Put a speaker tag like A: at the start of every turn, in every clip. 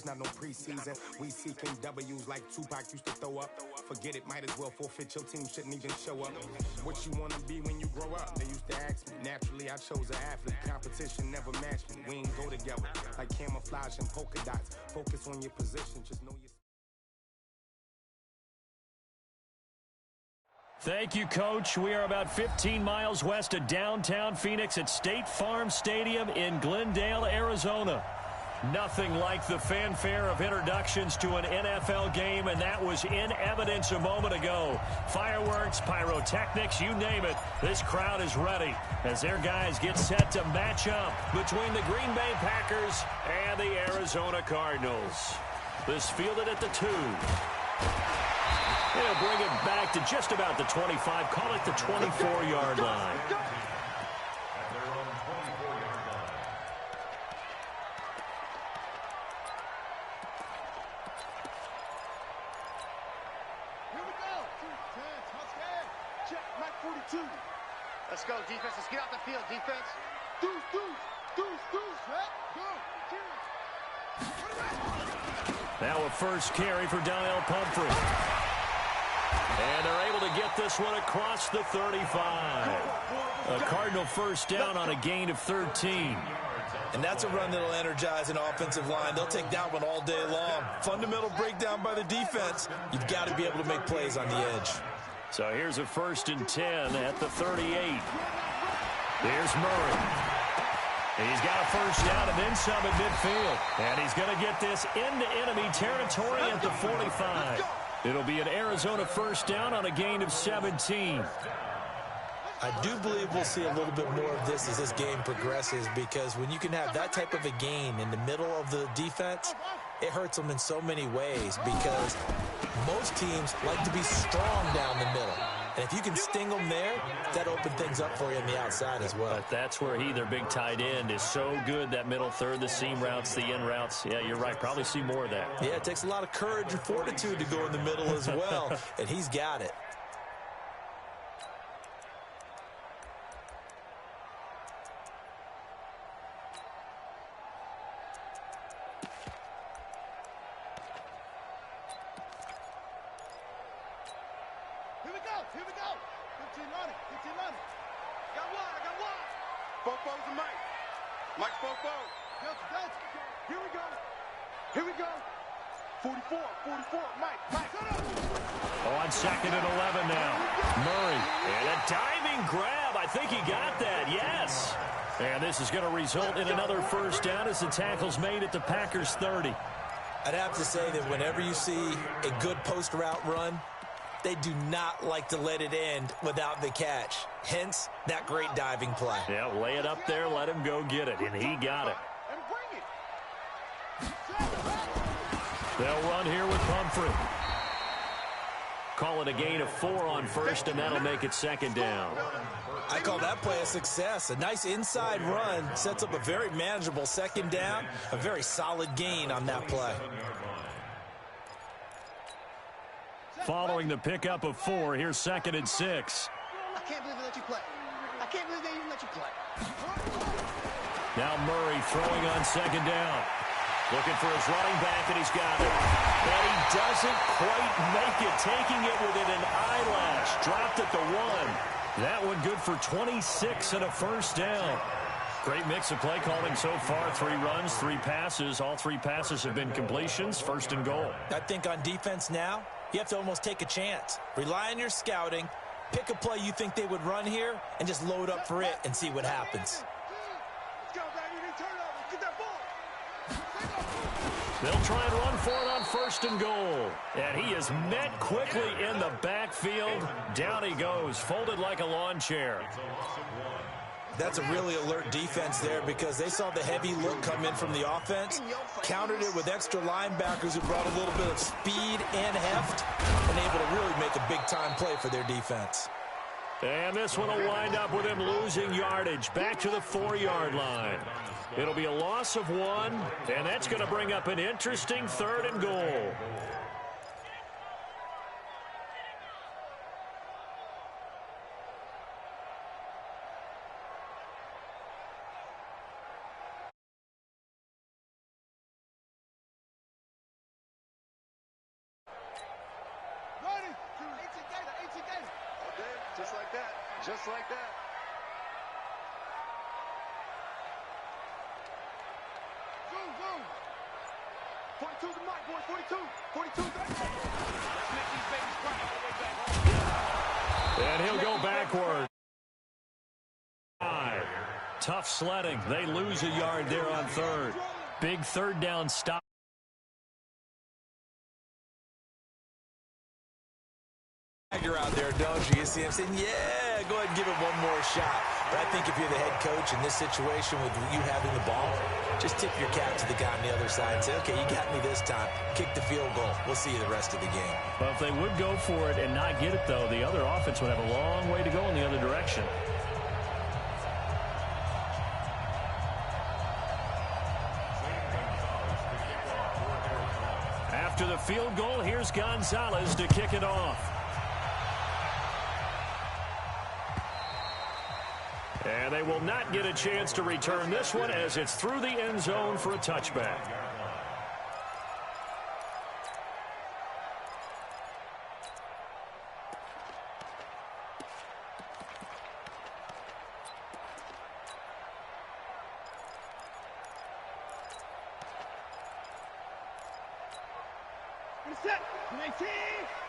A: It's not no preseason. We seeking W's like Tupac used to throw up. Forget it, might as well forfeit. Your team shouldn't even show up. What you wanna be when you grow up? They used to ask me. Naturally, I chose an athlete. Competition never matched me. We ain't go together like camouflage and polka dots. Focus on your position. Just know your.
B: Thank you, Coach. We are about 15 miles west of downtown Phoenix at State Farm Stadium in Glendale, Arizona. Nothing like the fanfare of introductions to an NFL game, and that was in evidence a moment ago. Fireworks, pyrotechnics, you name it. This crowd is ready as their guys get set to match up between the Green Bay Packers and the Arizona Cardinals. This fielded at the 2. They'll bring it back to just about the 25. Call it the 24-yard line.
C: Here we go. 2-10, touchdown. Check, Mike 42.
D: Let's go, defense. Let's get out the field, defense.
C: Deuce, right? Go.
B: Now a first carry for Daniel Pumphrey. And they're able to get this one across the 35. A Cardinal first down on a gain of 13.
E: And that's a run that'll energize an offensive line. They'll take that one all day long. Fundamental breakdown by the defense. You've got to be able to make plays on the edge.
B: So here's a 1st and 10 at the 38. Here's Murray. He's got a first down and then some at midfield. And he's going to get this into enemy territory at the 45. It'll be an Arizona first down on a gain of 17.
E: I do believe we'll see a little bit more of this as this game progresses, because when you can have that type of a gain in the middle of the defense, it hurts them in so many ways, because most teams like to be strong down the middle. And if you can sting them there, that opens things up for you on the outside as well.
B: But that's where their big tight end, is so good, that middle third, the seam routes, the in routes. Yeah, you're right. Probably see more of that.
E: Yeah, it takes a lot of courage and fortitude to go in the middle as well, and he's got it.
C: Here we go. 15 on it. I got one.
D: Fofo's and Mike. Mike Fofo.
C: Delta. Here we go. 44, Mike.
B: On 2nd and 11 now. Murray. And a diving grab. I think he got that. Yes. And this is going to result in another first down as the tackle's made at the Packers 30.
E: I'd have to say that whenever you see a good post route run, they do not like to let it end without the catch. Hence, that great diving play.
B: Yeah, lay it up there, let him go get it, and he got it. They'll run here with Pumphrey. Call it a gain of 4 on first, and that'll make it 2nd down.
E: I call that play a success. A nice inside run sets up a very manageable 2nd down. A very solid gain on that play.
B: Following the pickup of 4, here's 2nd and 6.
D: I can't believe they let you play. I can't believe they even let you play.
B: Now Murray throwing on 2nd down. Looking for his running back, and he's got it. And he doesn't quite make it, taking it within an eyelash. Dropped at the 1. That one good for 26 and a first down. Great mix of play calling so far. 3 runs, 3 passes. All 3 passes have been completions. 1st and goal.
E: I think on defense now, you have to almost take a chance. Rely on your scouting. Pick a play you think they would run here and just load up for it and see what happens.
C: Let's go, baby. Turnover. Get that ball.
B: They'll try and run for it on 1st and goal. And he is met quickly in the backfield. Down he goes, folded like a lawn chair.
E: That's a really alert defense there, because they saw the heavy look come in from the offense, countered it with extra linebackers who brought a little bit of speed and heft, and able to really make a big-time play for their defense.
B: And this one will wind up with him losing yardage back to the 4-yard line. It'll be a loss of 1, and that's going to bring up an interesting 3rd and goal.
C: Just like that. Just like that. Zoom, zoom. 42's the mic, boy. 42. 42's the mic. Let's make these babies cry all the way back home.
B: And he'll go backward. Tough sledding. They lose a yard there on third. Big third down stop.
E: You're out there, don't you? You see him saying, yeah, go ahead and give it one more shot. But I think if you're the head coach in this situation with you having the ball, just tip your cap to the guy on the other side and say, okay, you got me this time. Kick the field goal. We'll see you the rest of the game.
B: Well, if they would go for it and not get it, though, the other offense would have a long way to go in the other direction. After the field goal, here's Gonzalez to kick it off. And they will not get a chance to return this one as it's through the end zone for a touchback.
C: Set. 19.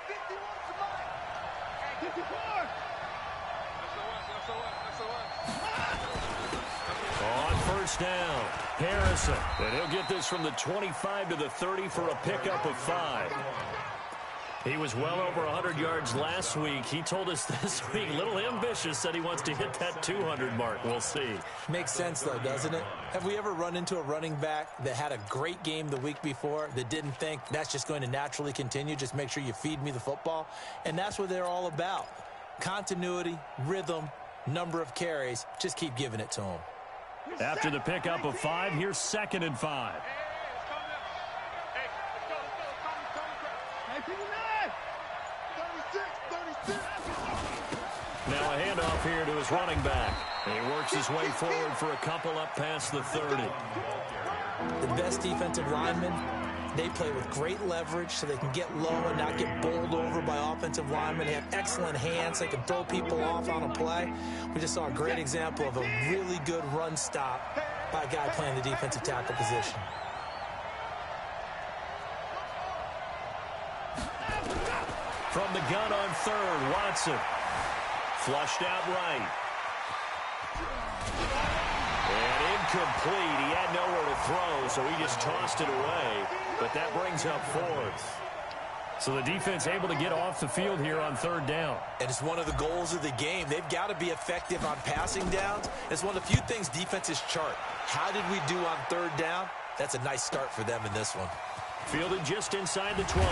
C: 51 to mine. 54.
B: On first down, Harrison. And he'll get this from the 25 to the 30 for a pickup of 5. He was well over 100 yards last week. He told us this week, a little ambitious, said he wants to hit that 200 mark. We'll see.
E: Makes sense, though, doesn't it? Have we ever run into a running back that had a great game the week before that didn't think that's just going to naturally continue? Just make sure you feed me the football. And that's what they're all about. Continuity, rhythm, number of carries. Just keep giving it to them.
B: After the pickup of 5, here's 2nd and 5. Now a handoff here to his running back. And he works his way forward for a couple up past the 30.
E: The best defensive linemen, they play with great leverage so they can get low and not get bowled over by offensive linemen. They have excellent hands. They can throw people off on a play. We just saw a great example of a really good run stop by a guy playing the defensive tackle position.
B: From the gun on third, Watson. Flushed out right. And incomplete. He had nowhere to throw, so he just tossed it away. But that brings up 4th. So the defense able to get off the field here on 3rd down.
E: And it's one of the goals of the game. They've got to be effective on passing downs. It's one of the few things defenses chart. How did we do on 3rd down? That's a nice start for them in this one.
B: Fielded just inside the 20.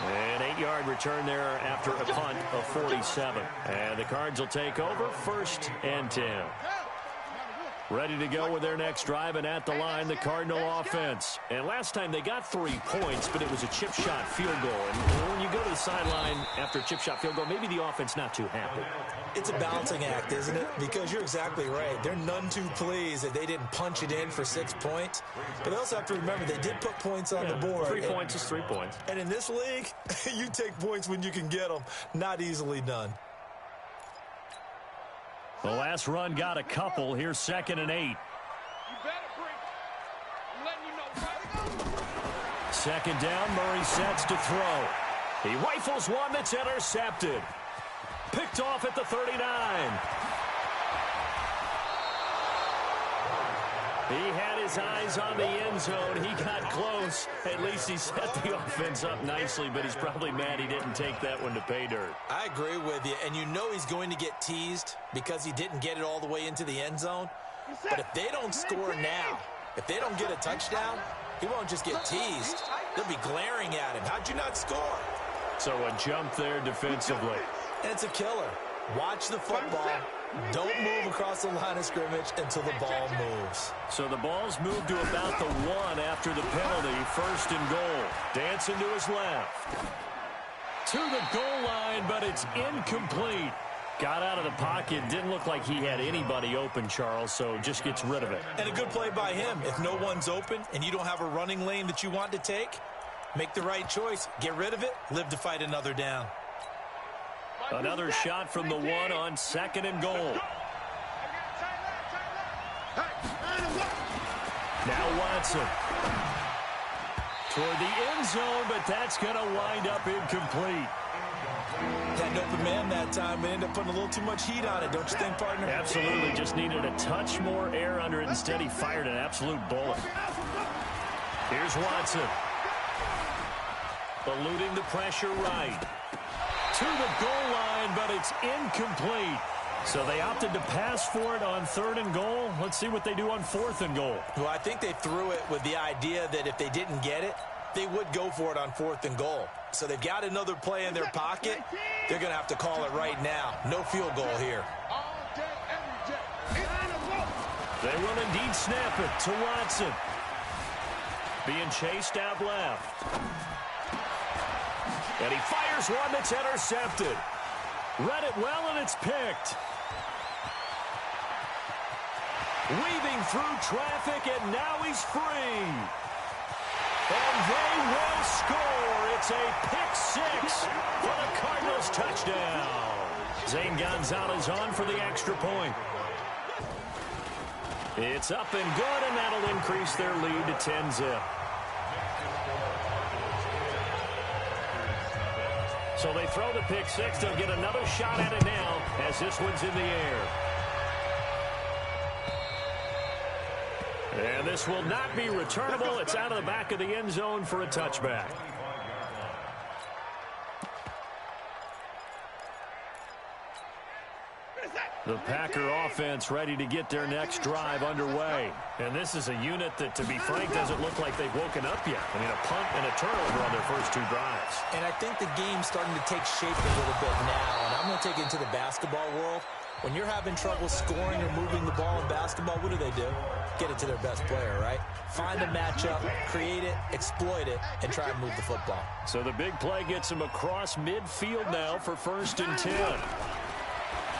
B: An 8-yard return there after a punt of 47. And the Cards will take over 1st and 10. Ready to go with their next drive, and at the line, the Cardinal offense. And last time they got 3 points, but it was a chip shot field goal. And when you go to the sideline after a chip shot field goal, maybe the offense not too happy.
E: It's a balancing act, isn't it? Because you're exactly right. They're none too pleased that they didn't punch it in for 6 points. But they also have to remember they did put points on the board.
B: 3 points is 3 points.
E: And in this league, you take points when you can get them. Not easily done.
B: The last run got a couple. Here's 2nd and 8.
C: You better bring. I'm letting you know right now.
B: 2nd down, Murray sets to throw. He rifles one that's intercepted. Picked off at the 39. He had his eyes on the end zone. He got close. At least he set the offense up nicely, but he's probably mad he didn't take that one to pay dirt.
E: I agree with you, and you know he's going to get teased because he didn't get it all the way into the end zone. But if they don't score now, if they don't get a touchdown, he won't just get teased. They'll be glaring at him. How'd you not score?
B: So a jump there defensively.
E: And it's a killer. Watch the football. Don't move across the line of scrimmage until the ball moves.
B: So the ball's moved to about the 1 after the penalty. 1st and goal. Dancing to his left. To the goal line, but it's incomplete. Got out of the pocket. Didn't look like he had anybody open, Charles, so just gets rid of it.
E: And a good play by him. If no one's open and you don't have a running lane that you want to take, make the right choice. Get rid of it. Live to fight another down.
B: Another shot from the one on 2nd and goal. Now Watson. Toward the end zone, but that's going to wind up incomplete.
E: Had an open man that time, but ended up putting a little too much heat on it, don't you think, partner?
B: Absolutely. Just needed a touch more air under it. Instead, he fired an absolute bullet. Here's Watson. Eluding the pressure right. To the goal line, but it's incomplete. So they opted to pass for it on 3rd and goal. Let's see what they do on 4th and goal.
E: Well, I think they threw it with the idea that if they didn't get it, they would go for it on 4th and goal. So they've got another play in their pocket. They're going to have to call it right now. No field goal here.
B: They will indeed snap it to Watson. Being chased out left. And he fires one that's intercepted. Read it well, and it's picked. Weaving through traffic, and now he's free. And they will score. It's a pick 6 for the Cardinals touchdown. Zane Gonzalez on for the extra point. It's up and good, and that'll increase their lead to 10-zip. So they throw the pick 6. They'll get another shot at it now as this one's in the air. And this will not be returnable. It's out of the back of the end zone for a touchback. The Packer offense ready to get their next drive underway. And this is a unit that, to be frank, doesn't look like they've woken up yet. I mean, a punt and a turnover on their first 2 drives.
E: And I think the game's starting to take shape a little bit now. And I'm going to take it into the basketball world. When you're having trouble scoring or moving the ball in basketball, what do? Get it to their best player, right? Find a matchup, create it, exploit it, and try and move the football.
B: So the big play gets him across midfield now for 1st and 10.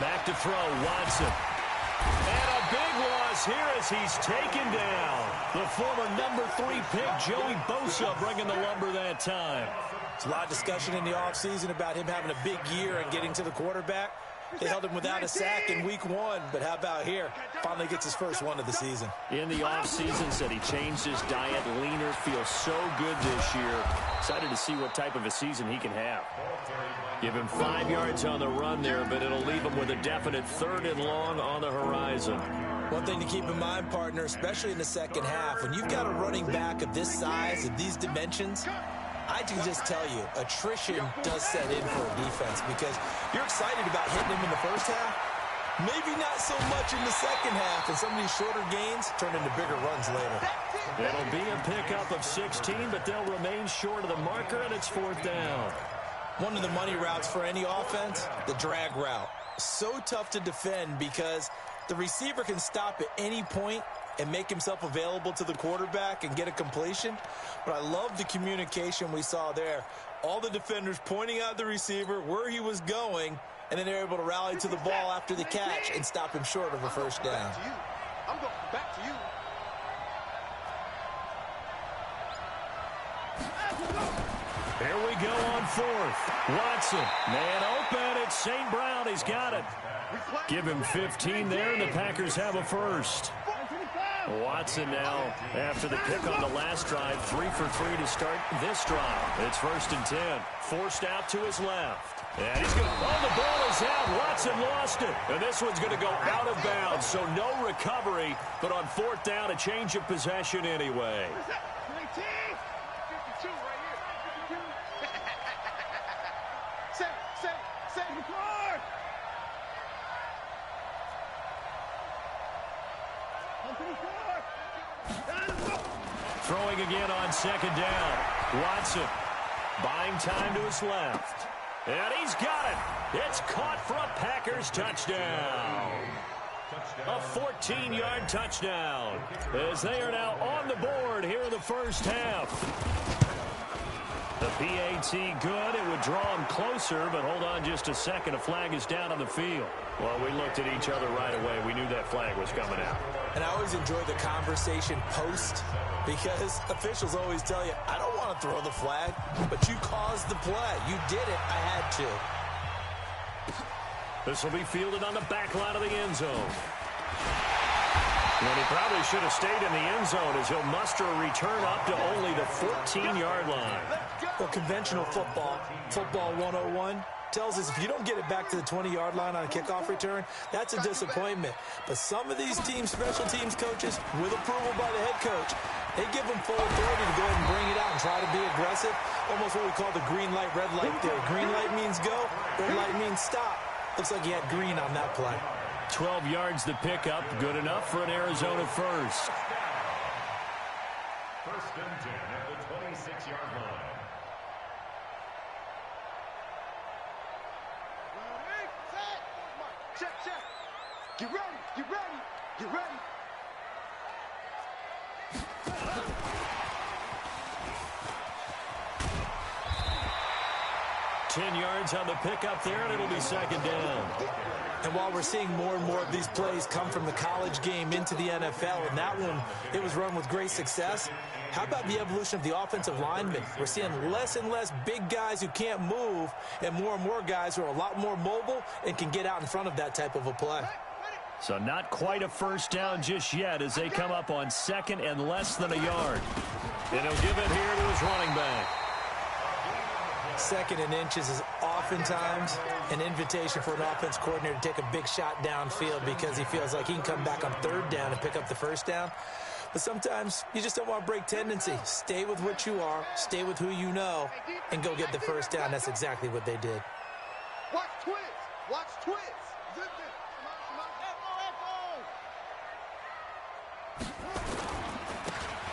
B: Back to throw, Watson. And a big loss here as he's taken down. The former number 3 pick, Joey Bosa, bringing the lumber that time.
E: There's a lot of discussion in the offseason about him having a big year and getting to the quarterback. They held him without a sack in week 1, but how about here? Finally gets his first one of the season.
B: In the offseason, said he changed his diet, leaner, feels so good this year. Excited to see what type of a season he can have. Give him 5 yards on the run there, but it'll leave him with a definite 3rd and long on the horizon.
E: One thing to keep in mind, partner, especially in the second half, when you've got a running back of this size, of these dimensions, I can just tell you, attrition does set in for a defense because you're excited about hitting him in the first half. Maybe not so much in the second half, and some of these shorter gains turn into bigger runs later.
B: It'll be a pickup of 16, but they'll remain short of the marker, and it's 4th down.
E: One of the money routes for any offense, the drag route. So tough to defend because the receiver can stop at any point and make himself available to the quarterback and get a completion. But I love the communication we saw there. All the defenders pointing out the receiver, where he was going, and then they're able to rally to the ball after the catch and stop him short of a first down.
D: I'm going back to you.
B: Here we go on 4th. Watson, man open. It's St. Brown. He's got it. Give him 15 there, and the Packers have a first. Watson now, after the pick on the last drive, 3 for 3 to start this drive. It's 1st and 10. Forced out to his left. And he's going to, oh, the ball is out. Watson lost it. And this one's going to go out of bounds, so no recovery. But on 4th down, a change of possession anyway.
C: 52 right here. 52. Say the floor.
B: Throwing again on 2nd down. Watson buying time to his left. And he's got it. It's caught for a Packers touchdown. A 14-yard touchdown as they are now on the board here in the first half. The PAT good. It would draw him closer, but hold on just a second. A flag is down on the field. Well, we looked at each other right away. We knew that flag was coming out.
E: And I always enjoy the conversation post because officials always tell you, I don't want to throw the flag, but you caused the play. You did it. I had to.
B: This will be fielded on the back line of the end zone. And he probably should have stayed in the end zone as he'll muster a return up to only the 14-yard line.
E: Well, conventional football 101, tells us if you don't get it back to the 20-yard line on a kickoff return, that's a disappointment. But some of these special teams coaches, with approval by the head coach, they give them full authority to go ahead and bring it out and try to be aggressive. Almost what we call the green light, red light theory. Green light means go, red light means stop. Looks like he had green on that play.
B: 12 yards to pick up, good enough for an Arizona first.
F: First and 10 at the 26-yard line.
C: Check, check. Get ready, get ready, get ready.
B: 10 yards on the pickup there, and it'll be second down.
E: And while we're seeing more and more of these plays come from the college game into the NFL, and that one, it was run with great success, how about the evolution of the offensive linemen? We're seeing less and less big guys who can't move and more guys who are a lot more mobile and can get out in front of that type of a play.
B: So not quite a first down just yet as they come up on second and less than a yard. And he'll give it here to his running back.
E: Second and inches is oftentimes an invitation for an offense coordinator to take a big shot downfield because he feels like he can come back on third down and pick up the first down. But sometimes you just don't want to break tendency. Stay with what you are, stay with who you know, and go get the first down. That's exactly what they did.
C: Watch twist, watch twist.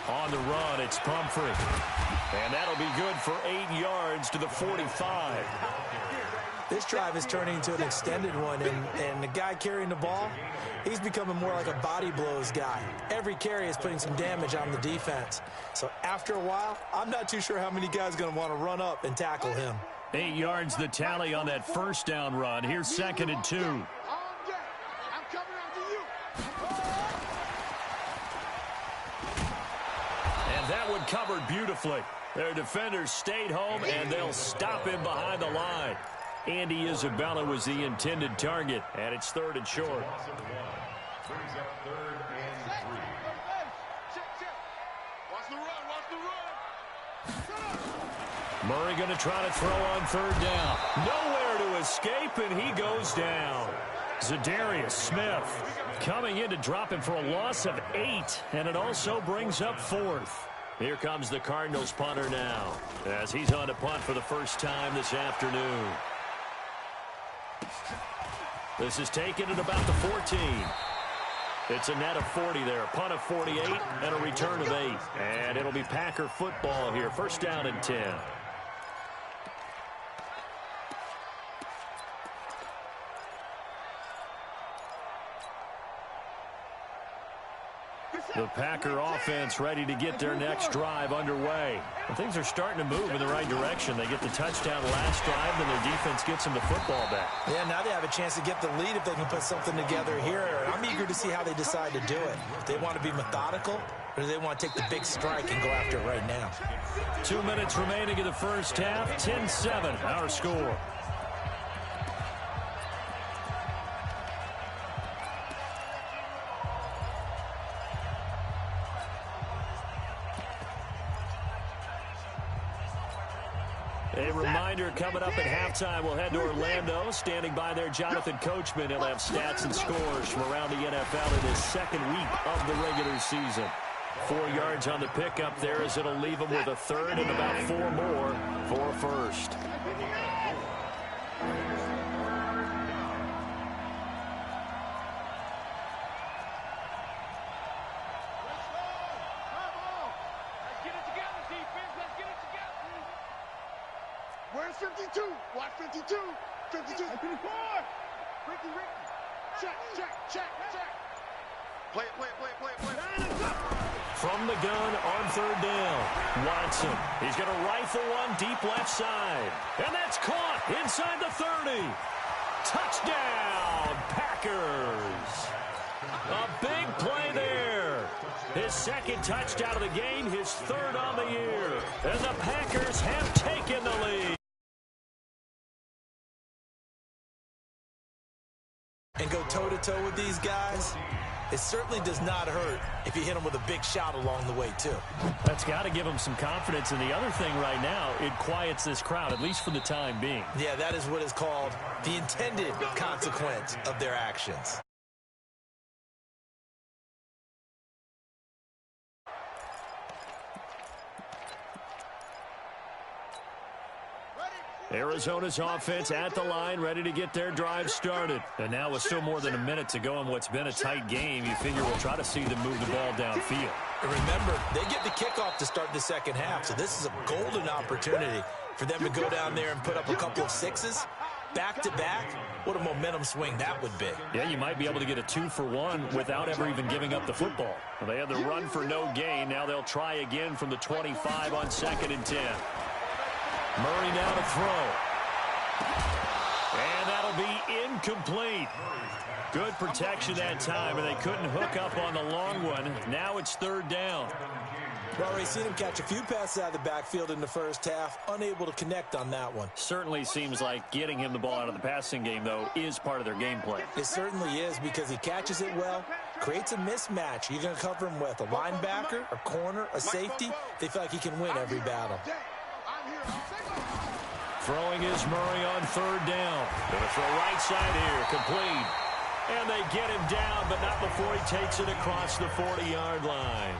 B: On the run, it's Pumphrey. And that'll be good for 8 yards to the 45.
E: This drive is turning into an extended one, and the guy carrying the ball, he's becoming more like a body blows guy. Every carry is putting some damage on the defense. So after a while, I'm not too sure how many guys are going to want to run up and tackle him.
B: 8 yards the tally on that first down run. Here's second and 2.
C: I'm coming after you.
B: And that one covered beautifully. Their defenders stayed home, and they'll stop him behind the line. Andy Isabella was the intended target, and it's third and short.
F: Brings up third and 3.
C: Check, check. Watch the run, watch the run.
B: Murray going to try to throw on third down. Nowhere to escape, and he goes down. Zadarius Smith coming in to drop him for a loss of 8, and it also brings up fourth. Here comes the Cardinals punter now, as he's on to punt for the first time this afternoon. This is taken at about the 14. It's a net of 40 there, a punt of 48, and a return of 8. And it'll be Packer football here, first down and 10. The Packer offense ready to get their next drive underway. And things are starting to move in the right direction. They get the touchdown last drive, then their defense gets them the football back.
E: Yeah, now they have a chance to get the lead if they can put something together here. I'm eager to see how they decide to do it. Do they want to be methodical, or do they want to take the big strike and go after it right now?
B: 2 minutes remaining in the first half. 10-7, our score. A reminder coming up at halftime, we'll head to Orlando. Standing by there, Jonathan Coachman. He'll have stats and scores from around the NFL in his second week of the regular season. 4 yards on the pickup there as it'll leave him with a third and about 4 more for a first.
C: Where's 52? Watch 52. 52. 54. Ricky. Check. Play it.
B: From the gun on third down, Watson. He's going to rifle one deep left side. And that's caught inside the 30. Touchdown, Packers. A big play there. His second touchdown of the game, his third on the year. And the Packers have taken the lead.
E: toe-to-toe with these guys, it certainly does not hurt if you hit them with a big shot along the way, too.
B: That's got to give them some confidence. And the other thing right now, it quiets this crowd, at least for the time being.
E: Yeah, that is what is called the intended consequence of their actions.
B: Arizona's offense at the line, ready to get their drive started. And now with still more than a minute to go in what's been a tight game, you figure we'll try to see them move the ball downfield.
E: And remember, they get the kickoff to start the second half, so this is a golden opportunity for them to go down there and put up a couple of sixes. Back-to-back, what a momentum swing that would be.
B: Yeah, you might be able to get a 2-for-1 without ever even giving up the football. Well, they had the run for no gain. Now they'll try again from the 25 on 2nd and 10. Murray now to throw. And that'll be incomplete. Good protection that time, and they couldn't hook up on the long one. Now it's 3rd down.
E: Well, we've seen him catch a few passes out of the backfield in the first half, unable to connect on that one.
B: Certainly seems like getting him the ball out of the passing game, though, is part of their game plan.
E: It certainly is, because he catches it well, creates a mismatch. You're going to cover him with a linebacker, a corner, a safety. They feel like he can win every battle.
B: Throwing is Murray on 3rd down. Going to throw right side here, complete. And they get him down, but not before he takes it across the 40-yard line.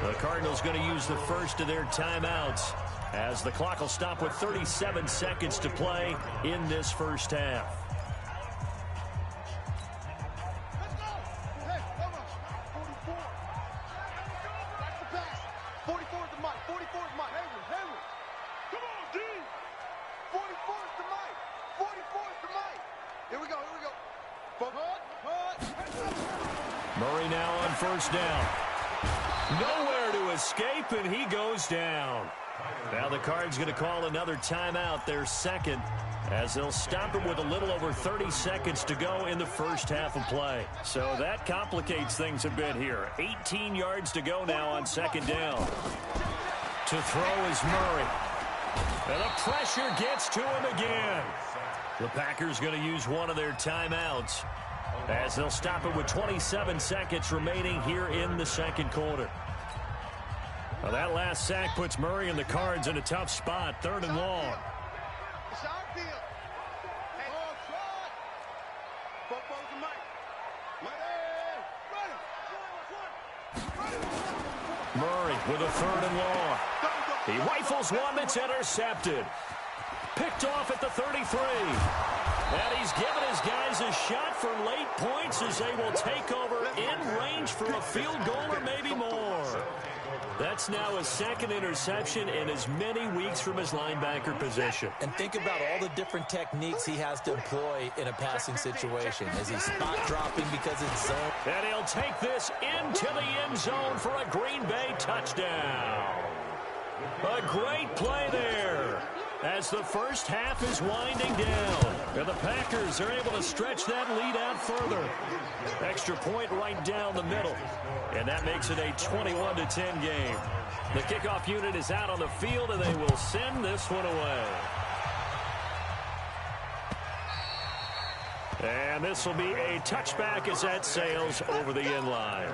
B: The Cardinals going to use the first of their timeouts as the clock will stop with 37 seconds to play in this first half. Murray now on 1st down. Nowhere to escape, and he goes down. Now the Cards going to call another timeout, their second, as they'll stop it with a little over 30 seconds to go in the first half of play. So that complicates things a bit here. 18 yards to go now on 2nd down. To throw is Murray. And the pressure gets to him again. The Packers going to use one of their timeouts as they'll stop it with 27 seconds remaining here in the 2nd quarter. Well, that last sack puts Murray and the Cards in a tough spot, 3rd and long. Murray with a 3rd and long. He rifles one that's intercepted. Picked off at the 33. And he's given his guys a shot for late points as they will take over in range for a field goal or maybe more. That's now his 2nd interception in as many weeks from his linebacker position.
E: And think about all the different techniques he has to employ in a passing situation. Is he spot dropping because it's zone?
B: And he'll take this into the end zone for a Green Bay touchdown. A great play there as the first half is winding down. And the Packers are able to stretch that lead out further. Extra point right down the middle. And that makes it a 21-10 game. The kickoff unit is out on the field, and they will send this one away. And this will be a touchback as that sails over the end line.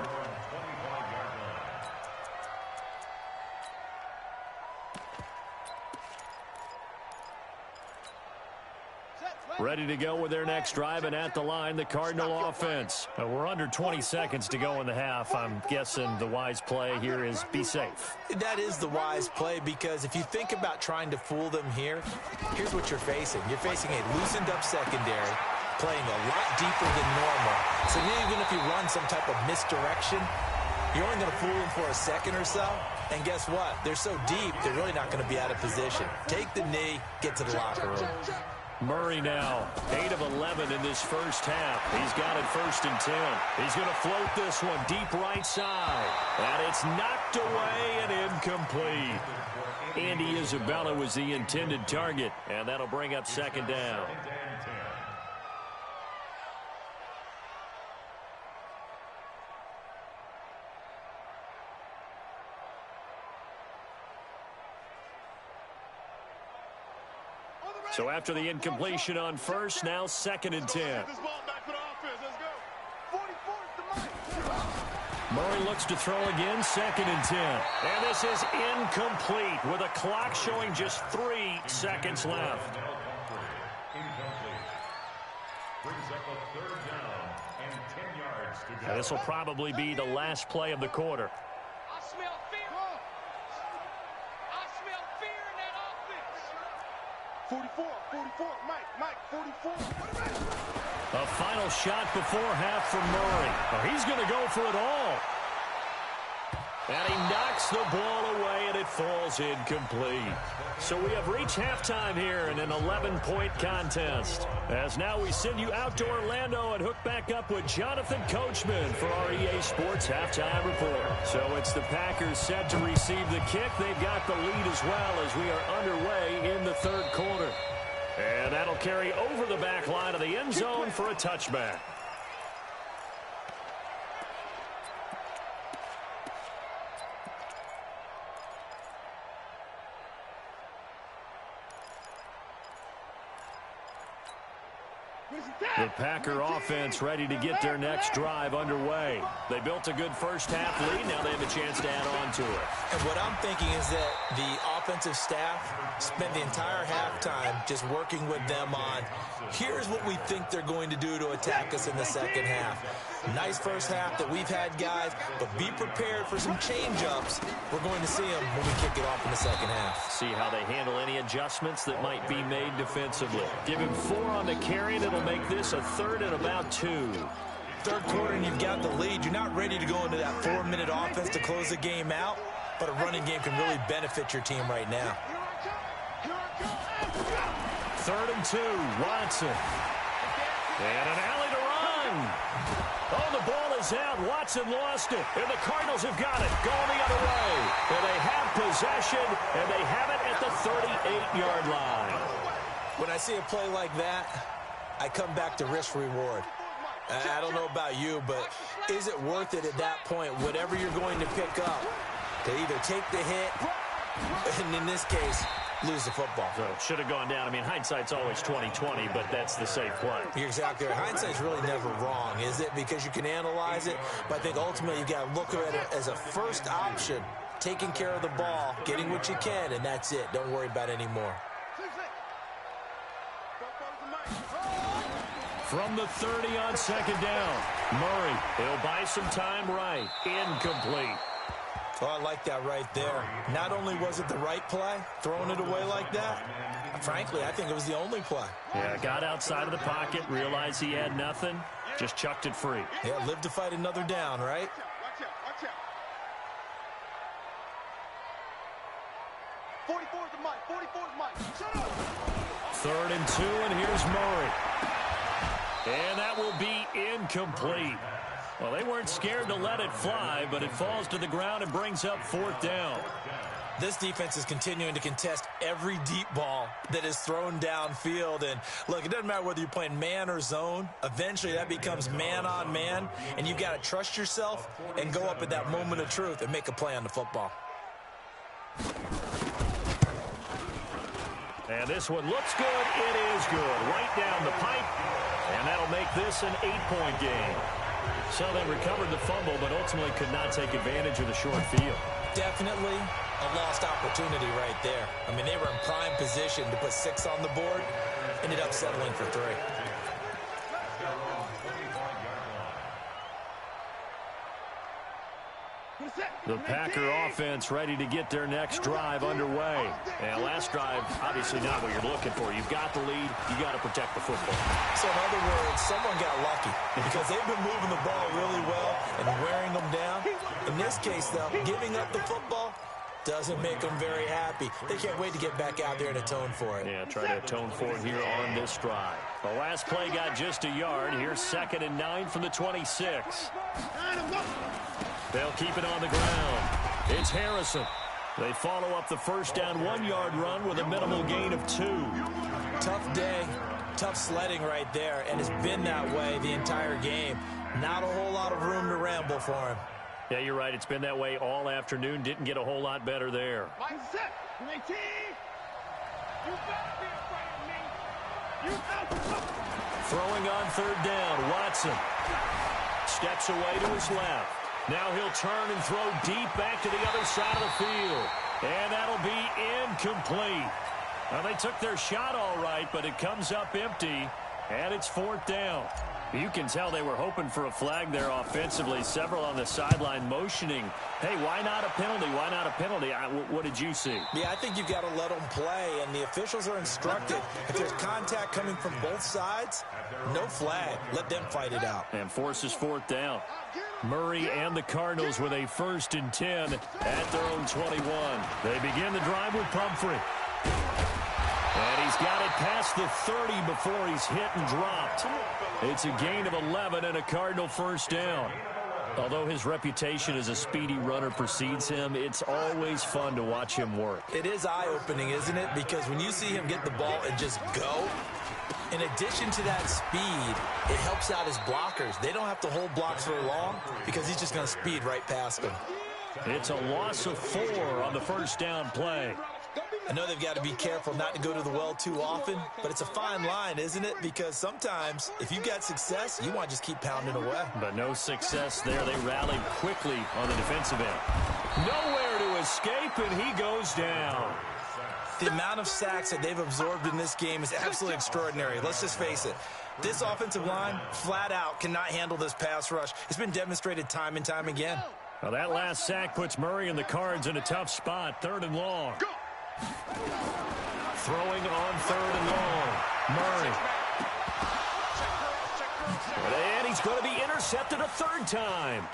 B: Ready to go with their next drive, and at the line, the Cardinal offense. We're under 20 seconds to go in the half. I'm guessing the wise play here is be safe.
E: That is the wise play, because if you think about trying to fool them here, here's what you're facing. You're facing a loosened-up secondary, playing a lot deeper than normal. So even if you run some type of misdirection, you're only going to fool them for a second or so. And guess what? They're so deep, they're really not going to be out of position. Take the knee, get to the locker room.
B: Murray now, 8 of 11 in this first half. He's got it 1st and 10. He's going to float this one deep right side. And it's knocked away and incomplete. Andy Isabella was the intended target, and that'll bring up 2nd down. So after the incompletion on first, now 2nd and 10.
C: This ball back for the offense. Let's go.
B: Murray looks to throw again, 2nd and 10. And this is incomplete with a clock showing just 3 seconds left.
F: Brings up a 3rd down and 10 yards to go.
B: Now, this will probably be the last play of the quarter.
C: I smell fear. I smell fear in that offense.
D: 44, Mike, 44.
B: A final shot before half from Murray. Well, he's going to go for it all. And he knocks the ball away, and it falls incomplete. So we have reached halftime here in an 11-point contest. As now we send you out to Orlando and hook back up with Jonathan Coachman for our EA Sports Halftime Report. So it's the Packers set to receive the kick. They've got the lead as well as we are underway in the 3rd quarter. And that'll carry over the back line of the end zone for a touchback. The Packer offense ready to get their next drive underway. They built a good first-half lead. Now they have a chance to add on to it.
E: And what I'm thinking is that the offensive staff spent the entire halftime just working with them on, here's what we think they're going to do to attack us in the second half. Nice first half that we've had, guys, but be prepared for some change-ups. We're going to see them when we kick it off in the second half.
B: See how they handle any adjustments that might be made defensively. Give him 4 on the carry, and it'll make this a 3rd and about 2.
E: 3rd quarter, and you've got the lead. You're not ready to go into that 4-minute offense to close the game out, but a running game can really benefit your team right now.
B: 3rd and 2, Watson. And an alley to run. Oh, the ball is out. Watson lost it, and the Cardinals have got it. Going the other way. And they have possession, and they have it at the 38-yard line.
E: When I see a play like that, I come back to risk-reward. I don't know about you, but is it worth it at that point, whatever you're going to pick up, to either take the hit, and in this case, lose the football?
B: So should have gone down. I mean, hindsight's always 20/20, but that's the safe play.
E: You're exactly right. Hindsight's really never wrong, is it? Because you can analyze it, but I think ultimately you got to look at it as a first option, taking care of the ball, getting what you can, and that's it. Don't worry about it anymore.
B: From the 30 on 2nd down, Murray, he'll buy some time right. Incomplete.
E: Oh, I like that right there. Not only was it the right play, throwing it away like that, frankly, I think it was the only play.
B: Yeah, got outside of the pocket, realized he had nothing, just chucked it free.
E: Yeah, live to fight another down, right?
D: Watch out. 44 is Mike. 44 is Mike. Shut up.
B: 3rd and 2, and here's Murray. And that will be incomplete. Well, they weren't scared to let it fly, but it falls to the ground and brings up 4th down.
E: This defense is continuing to contest every deep ball that is thrown downfield. And, look, it doesn't matter whether you're playing man or zone. Eventually, that becomes man-on-man, and you've got to trust yourself and go up at that moment of truth and make a play on the football.
B: And this one looks good. It is good. Right down the pipe. And that'll make this an 8-point game. So they recovered the fumble, but ultimately could not take advantage of the short field.
E: Definitely a lost opportunity right there. I mean, they were in prime position to put 6 on the board. Ended up settling for 3.
B: The Packer offense ready to get their next drive underway. And last drive, obviously not what you're looking for. You've got the lead. You got to protect the football.
E: So in other words, someone got lucky because they've been moving the ball really well and wearing them down. In this case, though, giving up the football doesn't make them very happy. They can't wait to get back out there and atone for it.
B: Yeah, try to atone for it here on this drive. The last play got just a yard. Here's 2nd and 9 from the 26. They'll keep it on the ground. It's Harrison. They follow up the first down 1-yard run with a minimal gain of 2.
E: Tough day, tough sledding right there, and it's been that way the entire game. Not a whole lot of room to ramble for him.
B: Yeah, you're right. It's been that way all afternoon. Didn't get a whole lot better there.
C: Mike, set. You better be afraid of me.
B: Throwing on 3rd down, Watson steps away to his left. Now he'll turn and throw deep back to the other side of the field. And that'll be incomplete. Well, they took their shot all right, but it comes up empty, and it's 4th down. You can tell they were hoping for a flag there offensively. Several on the sideline motioning, hey, why not a penalty? Why not a penalty? What did you see?
E: Yeah, I think you've got to let them play, and the officials are instructed. If there's contact coming from both sides, no flag. Let them fight it out.
B: And forces 4th down. Murray and the Cardinals with a 1st and 10 at their own 21. They begin the drive with Pumphrey. And he's got it past the 30 before he's hit and dropped. It's a gain of 11 and a Cardinal 1st down. Although his reputation as a speedy runner precedes him, it's always fun to watch him work.
E: It is eye-opening, isn't it? Because when you see him get the ball and just go, in addition to that speed, it helps out his blockers. They don't have to hold blocks for long because he's just going to speed right past them.
B: It's a loss of 4 on the 1st down play.
E: I know they've got to be careful not to go to the well too often, but it's a fine line, isn't it? Because sometimes, if you've got success, you want to just keep pounding away.
B: But no success there. They rallied quickly on the defensive end. Nowhere to escape, and he goes down.
E: The amount of sacks that they've absorbed in this game is absolutely extraordinary. Let's just face it. This offensive line, flat out, cannot handle this pass rush. It's been demonstrated time and time again.
B: Well, that last sack puts Murray and the Cards in a tough spot. 3rd and long. Throwing on 3rd and long. Murray. And he's going to be intercepted a 3rd time.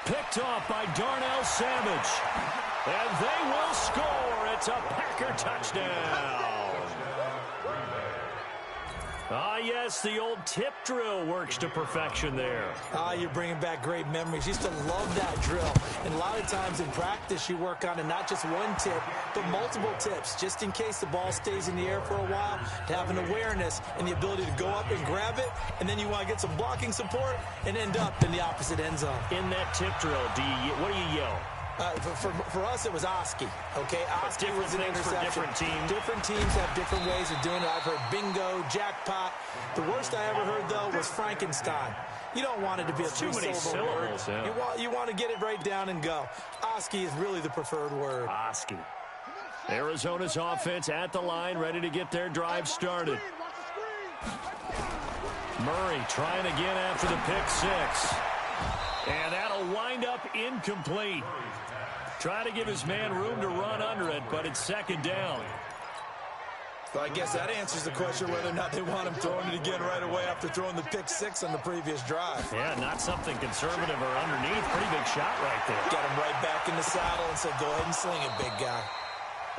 B: Picked off by Darnell Savage. And they will score. It's a Packer touchdown. Ah, yes, the old tip drill works to perfection there.
E: Ah, you're bringing back great memories. Used to love that drill. And a lot of times in practice, you work on it, not just one tip, but multiple tips, just in case the ball stays in the air for a while, to have an awareness and the ability to go up and grab it, and then you want to get some blocking support and end up in the opposite end zone.
B: In that tip drill, what do you yell?
E: For us, it was Oski. Okay, Oski was an interception.
B: Different teams.
E: Different teams have different ways of doing it. I've heard bingo, jackpot. The worst I ever heard, though, was Frankenstein. You don't want it to be a two-syllable word. Yeah. You want to get it right down and go. Oski is really the preferred word.
B: Oski. Arizona's offense at the line, ready to get their drive started. Murray trying again after the pick 6. And that'll wind up incomplete. Try to give his man room to run under it, but it's 2nd down.
E: Well, I guess that answers the question whether or not they want him throwing it again right away after throwing the pick 6 on the previous drive.
B: Yeah, not something conservative or underneath. Pretty big shot right there.
E: Got him right back in the saddle and said, go ahead and sling it, big guy.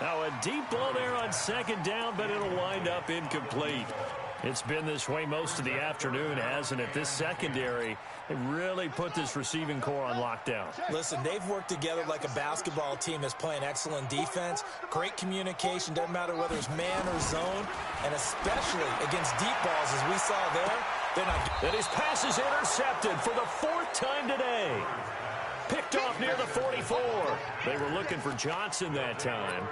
B: Now a deep ball there on 2nd down, but it'll wind up incomplete. It's been this way most of the afternoon, hasn't it? This secondary, they really put this receiving core on lockdown.
E: Listen, they've worked together like a basketball team that's playing excellent defense. Great communication, doesn't matter whether it's man or zone, and especially against deep balls, as we saw there, they're not...
B: And his pass is intercepted for the 4th time today. Picked off near the 44. They were looking for Johnson that time.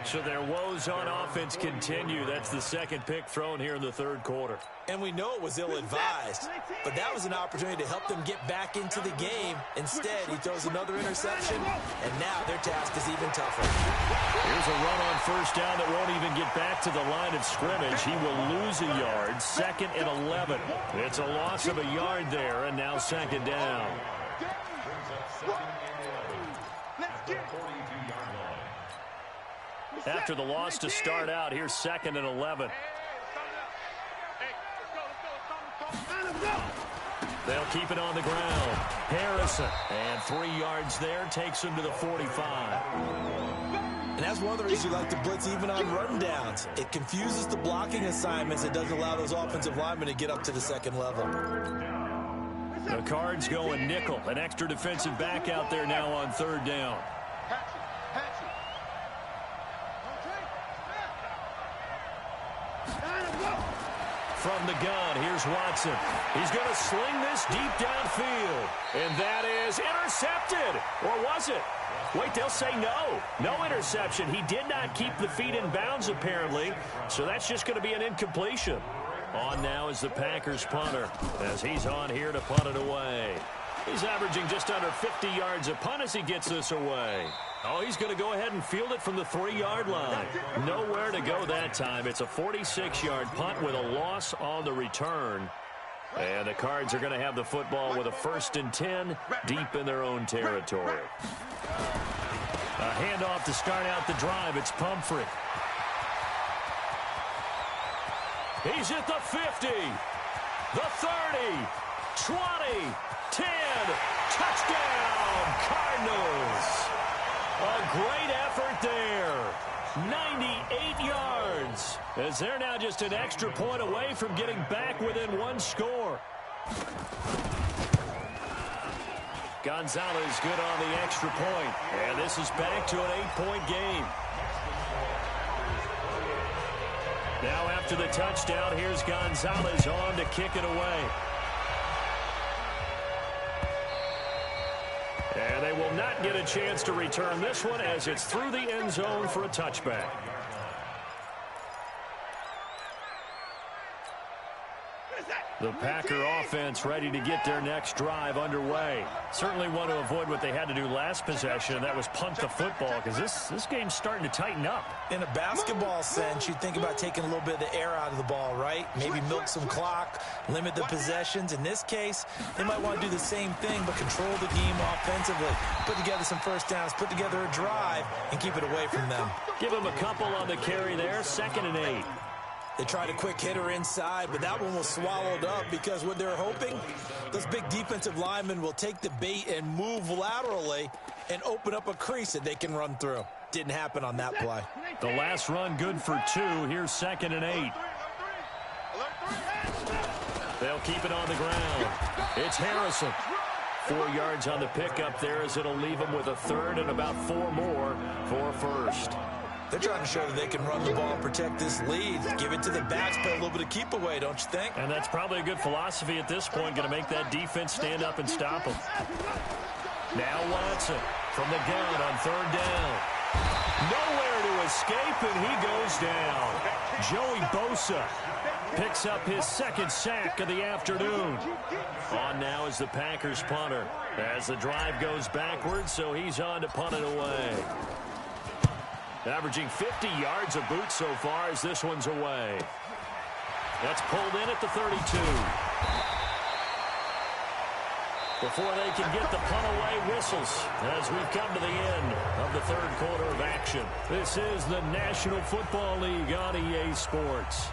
B: So their woes on offense continue. That's the 2nd pick thrown here in the 3rd quarter.
E: And we know it was ill-advised, but that was an opportunity to help them get back into the game. Instead, he throws another interception, and now their task is even tougher.
B: Here's a run on 1st down that won't even get back to the line of scrimmage. He will lose a yard. 2nd and 11. It's a loss of a yard there, and now 2nd down. After the loss to start out, here's 2nd and 11. They'll keep it on the ground. Harrison, and 3 yards there, takes him to the 45.
E: And that's one of the reasons you like to blitz even on rundowns. It confuses the blocking assignments. It doesn't allow those offensive linemen to get up to the 2nd level.
B: The Cards going nickel. An extra defensive back out there now on 3rd down. From the gun, here's Watson. He's going to sling this deep downfield. And that is intercepted. Or was it? Wait, they'll say no. No interception. He did not keep the feet in bounds, apparently. So that's just going to be an incompletion. On now is the Packers punter, as he's on here to punt it away. He's averaging just under 50 yards a punt as he gets this away. Oh, he's going to go ahead and field it from the 3-yard line. Nowhere to go that time. It's a 46-yard punt with a loss on the return. And the Cards are going to have the football with a 1st and 10 deep in their own territory. A handoff to start out the drive. It's Pumphrey. He's at the 50, the 30, 20, 10, touchdown, Cardinals. A great effort there. 98 yards, as they're now just an extra point away from getting back within 1 score. Gonzalez good on the extra point, and this is back to an 8-point game. Now after the touchdown, here's Gonzalez on to kick it away. And they will not get a chance to return this one as it's through the end zone for a touchback. The Packer offense ready to get their next drive underway. Certainly want to avoid what they had to do last possession, and that was punt the football, because this game's starting to tighten up.
E: In a basketball sense, you think about taking a little bit of the air out of the ball, right? Maybe milk some clock, limit the possessions. In this case, they might want to do the same thing, but control the game offensively. Put together some first downs, put together a drive, and keep it away from them.
B: Give them a couple on the carry there, 2nd and 8.
E: They tried a quick hitter inside, but that one was swallowed up because what they're hoping, those big defensive linemen will take the bait and move laterally and open up a crease that they can run through. Didn't happen on that play.
B: The last run good for 2. Here's 2nd and 8. They'll keep it on the ground. It's Harrison. 4 yards on the pickup there as it'll leave them with a 3rd and about 4 more for 1st.
E: They're trying to show that they can run the ball and protect this lead. Give it to the backs, play a little bit of keep away, don't you think?
B: And that's probably a good philosophy at this point, going to make that defense stand up and stop them. Now Watson from the gun on 3rd down. Nowhere to escape, and he goes down. Joey Bosa picks up his 2nd sack of the afternoon. On now is the Packers punter as the drive goes backwards, so he's on to punt it away. Averaging 50 yards a boot so far as this one's away. That's pulled in at the 32. Before they can get the punt away, whistles as we've come to the end of the 3rd quarter of action. This is the National Football League on EA Sports.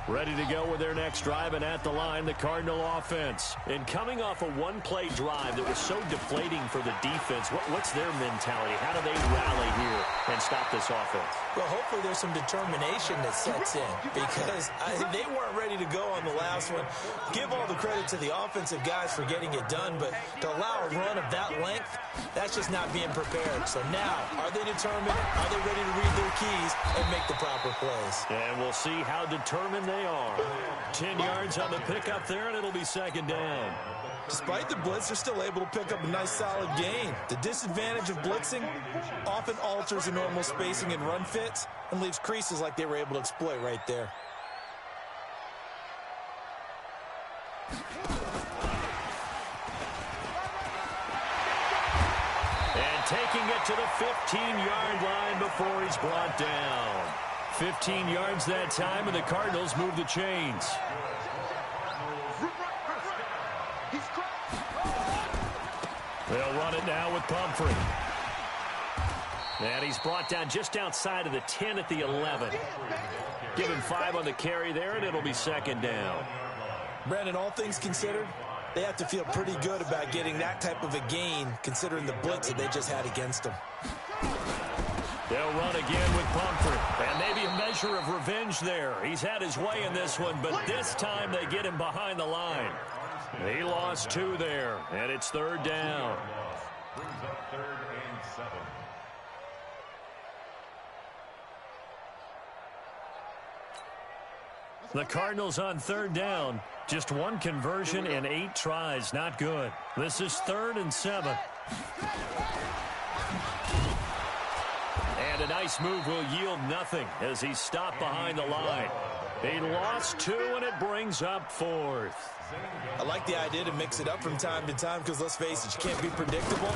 B: Ready to go with their next drive, and at the line, the Cardinal offense. And coming off a one-play drive that was so deflating for the defense, what's their mentality? How do they rally here and stop this offense?
E: Well, hopefully there's some determination that sets in, because they weren't ready to go on the last one. Give all the credit to the offensive guys for getting it done, but to allow a run of that length, that's just not being prepared. So now, are they determined? Are they ready to read their keys and make the proper plays?
B: And we'll see how determined they are. 10 yards on the pickup there, and it'll be 2nd down.
E: Despite the blitz, they're still able to pick up a nice solid gain. The disadvantage of blitzing often alters the normal spacing and run fits and leaves creases like they were able to exploit right there.
B: And taking it to the 15-yard line before he's brought down. 15 yards that time, and the Cardinals move the chains. They'll run it now with Pumphrey. And he's brought down just outside of the 10 at the 11. Give him 5 on the carry there, and it'll be 2nd down.
E: Brandon, all things considered, they have to feel pretty good about getting that type of a gain, considering the blitz that they just had against them.
B: They'll run again with Pumphrey. And maybe a measure of revenge there. He's had his way in this one, but this time they get him behind the line. He lost 2 there, and it's 3rd down.
F: Brings up 3rd and 7.
B: The Cardinals on 3rd down. Just 1 conversion and 8 tries. Not good. This is 3rd and 7. And a nice move will yield nothing as he's stopped behind the line. He lost 2, and it brings up 4th.
E: I like the idea to mix it up from time to time because, let's face it, you can't be predictable.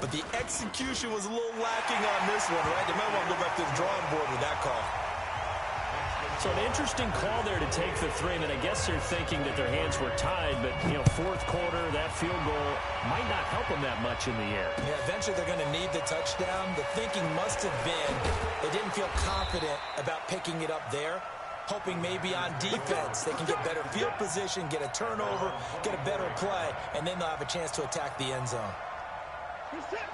E: But the execution was a little lacking on this one, right? They might want to go back to the drawing board with that call.
B: So an interesting call there to take the 3. I mean, I guess they're thinking that their hands were tied, but, you know, 4th quarter, that field goal might not help them that much in the air.
E: Yeah, eventually they're going to need the touchdown. The thinking must have been they didn't feel confident about picking it up there, hoping maybe on defense they can get better field position, get a turnover, get a better play, and then they'll have a chance to attack the end zone.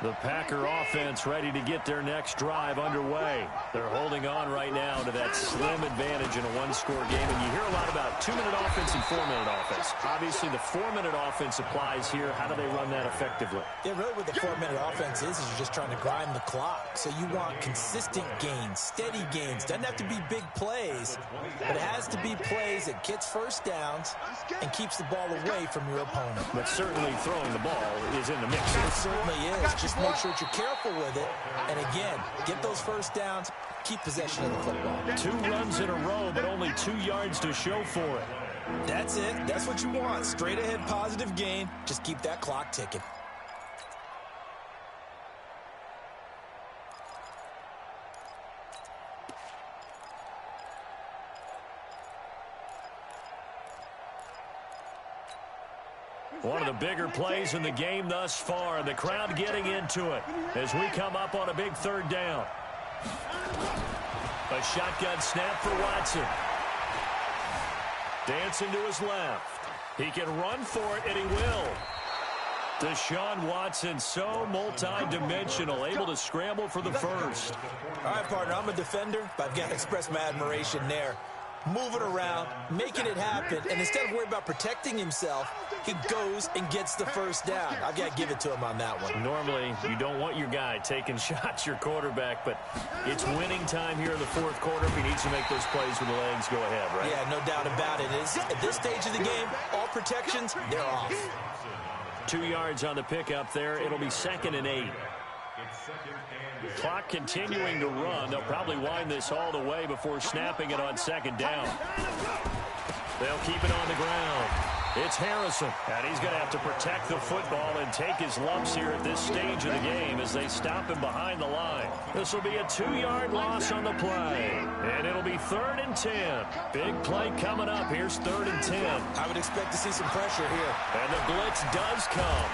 B: The Packer offense ready to get their next drive underway. They're holding on right now to that slim advantage in a one-score game. And you hear a lot about 2-minute offense and 4-minute offense. Obviously, the 4-minute offense applies here. How do they run that effectively?
E: Yeah, really what the 4-minute offense is you're just trying to grind the clock. So you want consistent gains, steady gains. Doesn't have to be big plays, but it has to be plays that gets first downs and keeps the ball away from your opponent.
B: But certainly throwing the ball is in the mix.
E: It certainly is. Just make sure that you're careful with it. And again, get those first downs, keep possession of the football.
B: 2 runs in a row, but only 2 yards to show for it.
E: That's it. That's what you want. Straight ahead positive gain. Just keep that clock ticking.
B: One of the bigger plays in the game thus far, and the crowd getting into it as we come up on a big 3rd down. A shotgun snap for Watson. Dancing to his left. He can run for it, and he will. Deshaun Watson, so multi-dimensional, able to scramble for the first.
E: All right, partner, I'm a defender, but I've got to express my admiration there. Moving around, making it happen, and instead of worrying about protecting himself, he goes and gets the first down. I've got to give it to him on that one.
B: Normally, you don't want your guy taking shots, your quarterback, but it's winning time here in the 4th quarter. If he needs to make those plays with the legs, go ahead, right?
E: Yeah, no doubt about it. At this stage of the game, all protections, they're off.
B: 2 yards on the pickup there. It'll be 2nd and 8. Clock continuing to run. They'll probably wind this all the way before snapping it on 2nd down. They'll keep it on the ground. It's Harrison, and he's going to have to protect the football and take his lumps here at this stage of the game as they stop him behind the line. This will be a 2-yard loss on the play, and it'll be 3rd and 10. Big play coming up. Here's 3rd and 10.
E: I would expect to see some pressure here.
B: And the blitz does come.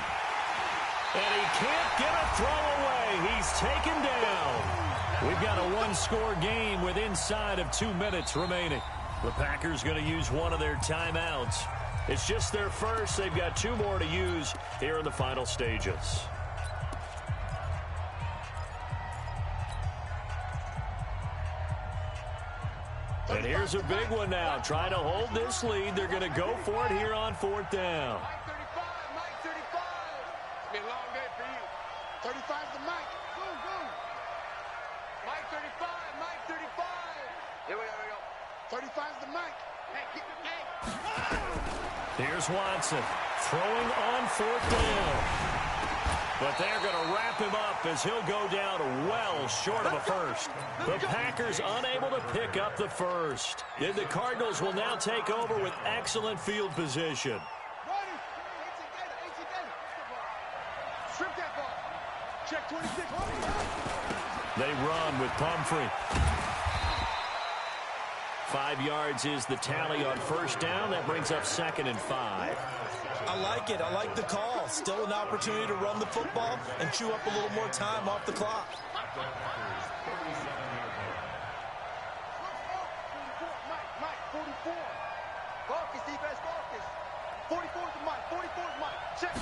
B: And he can't get a throw away. He's taken down. We've got a one-score game with inside of 2 minutes remaining. The Packers going to use one of their timeouts. It's just their first. They've got 2 more to use here in the final stages. And here's a big one now. Trying to hold this lead. They're going to go for it here on 4th down.
C: Mike 35. It's been a long day for you. 35's the Mike. Go, go. Mike 35. Mike 35. Here we go. 35's the Mike. Hey, keep it, hey.
B: Here's Watson throwing on 4th down. But they're going to wrap him up as he'll go down well short of a first. The Packers unable to pick up the first. And the Cardinals will now take over with excellent field position.
C: Strip that ball. Check 26.
B: They run with Pumphrey. 5 yards is the tally on 1st down. That brings up 2nd and 5.
E: I like it. I like the call. Still an opportunity to run the football and chew up a little more time off the clock.
C: Mike, 44. Focus, defense, focus. 44's the Mike. 44's Mike. Check.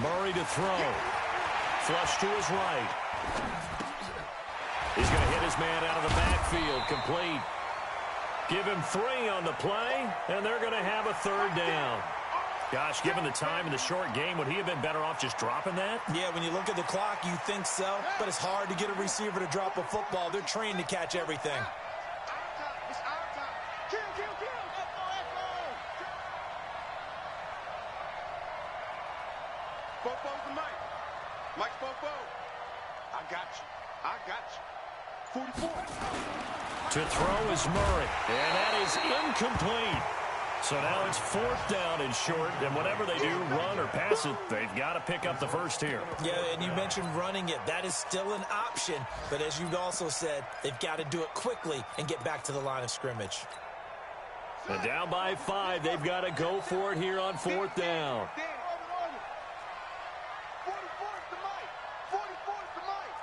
B: Murray to throw. Flush to his right. He's going to hit his man out of the backfield. Complete. Give him 3 on the play, and they're going to have a 3rd down. Gosh, given the time in the short game, would he have been better off just dropping that?
E: Yeah, when you look at the clock, you think so, but it's hard to get a receiver to drop a football. They're trained to catch everything.
C: It's our time. Kill. Popo's the Mike. Mike's Popo. I got you.
B: To throw is Murray, and that is incomplete. So now it's 4th down and short, and whatever they do, run or pass it, they've got to pick up the first here.
E: Yeah, and you mentioned running it. That is still an option, but as you've also said, they've got to do it quickly and get back to the line of scrimmage.
B: And down by 5, they've got to go for it here on 4th down.
C: 44's the Mike. 44's the Mike.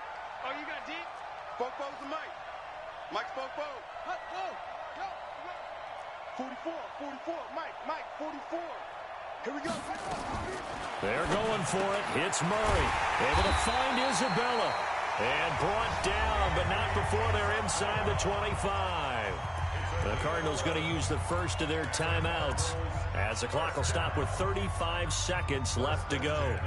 C: Oh, you got deep? Bobo's the Mike. Mike's Bobo. Go. 44, Mike, 44. Here we go.
B: They're going for it. It's Murray. Able to find Isabella. And brought down, but not before they're inside the 25. The Cardinals going to use the first of their timeouts as the clock will stop with 35 seconds left to go.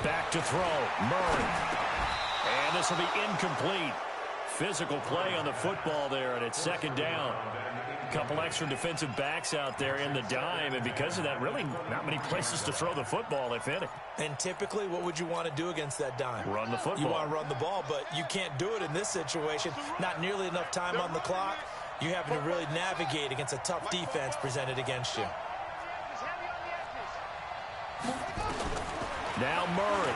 B: Back to throw, Murray. And this will be incomplete. Physical play on the football there, and it's 2nd down. A couple extra defensive backs out there in the dime, and because of that, really not many places to throw the football, if any.
E: And typically, what would you want to do against that dime?
B: Run the football.
E: You want to run the ball, but you can't do it in this situation. Not nearly enough time on the clock. You're having to really navigate against a tough defense presented against you.
B: Now Murray.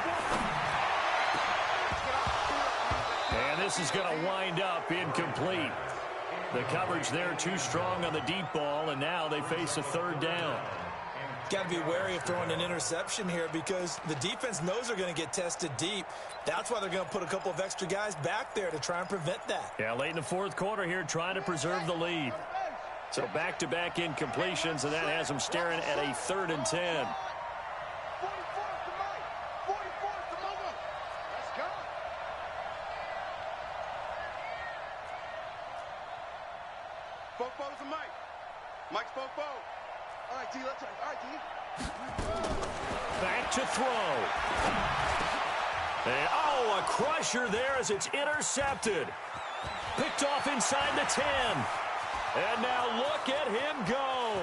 B: And this is going to wind up incomplete. The coverage there too strong on the deep ball, and now they face a 3rd down.
E: Got to be wary of throwing an interception here because the defense knows they're going to get tested deep. That's why they're going to put a couple of extra guys back there to try and prevent that.
B: Yeah, late in the 4th quarter here, trying to preserve the lead. So back-to-back incompletions, and that has them staring at a 3rd and 10.
C: Bobo's a Mike. Mike's Bobo. All right, D, let's try. All right, D.
B: Back to throw. And, oh, a crusher there as it's intercepted. Picked off inside the 10. And now look at him go.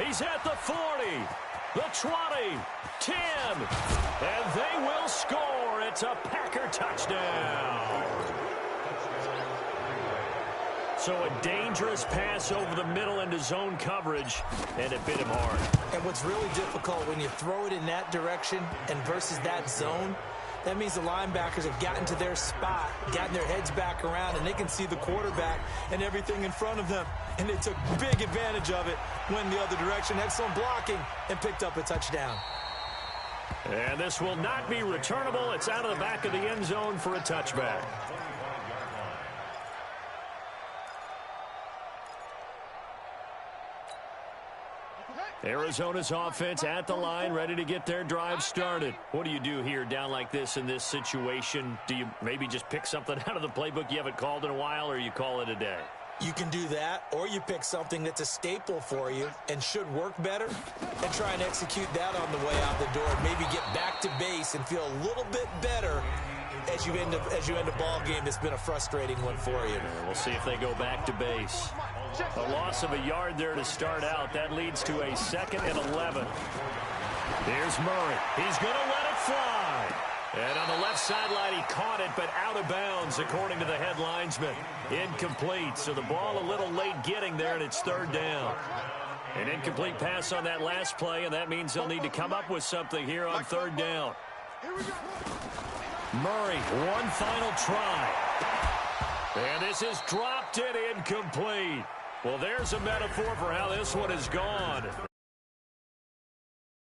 B: He's at the 40, the 20, 10. And they will score. It's a Packer touchdown. So a dangerous pass over the middle into zone coverage, and it bit him hard.
E: And what's really difficult when you throw it in that direction and versus that zone, that means the linebackers have gotten to their spot, gotten their heads back around, and they can see the quarterback and everything in front of them. And they took big advantage of it, went the other direction, excellent blocking, and picked up a touchdown.
B: And this will not be returnable. It's out of the back of the end zone for a touchback. Arizona's offense at the line, ready to get their drive started. What do you do here down like this in this situation? Do you maybe just pick something out of the playbook you haven't called in a while, or you call it a day?
E: You can do that, or you pick something that's a staple for you and should work better and try and execute that on the way out the door. Maybe get back to base and feel a little bit better as you end a ball game that's been a frustrating one for you.
B: We'll see if they go back to base. A loss of a yard there to start out. That leads to a 2nd and 11. Here's Murray. He's going to let it fly. And on the left sideline, he caught it, but out of bounds, according to the head linesman. Incomplete. So the ball a little late getting there, and it's 3rd down. An incomplete pass on that last play, and that means they'll need to come up with something here on 3rd down. Murray, one final try. And this is dropped it incomplete. Well, there's a metaphor for how this one has gone.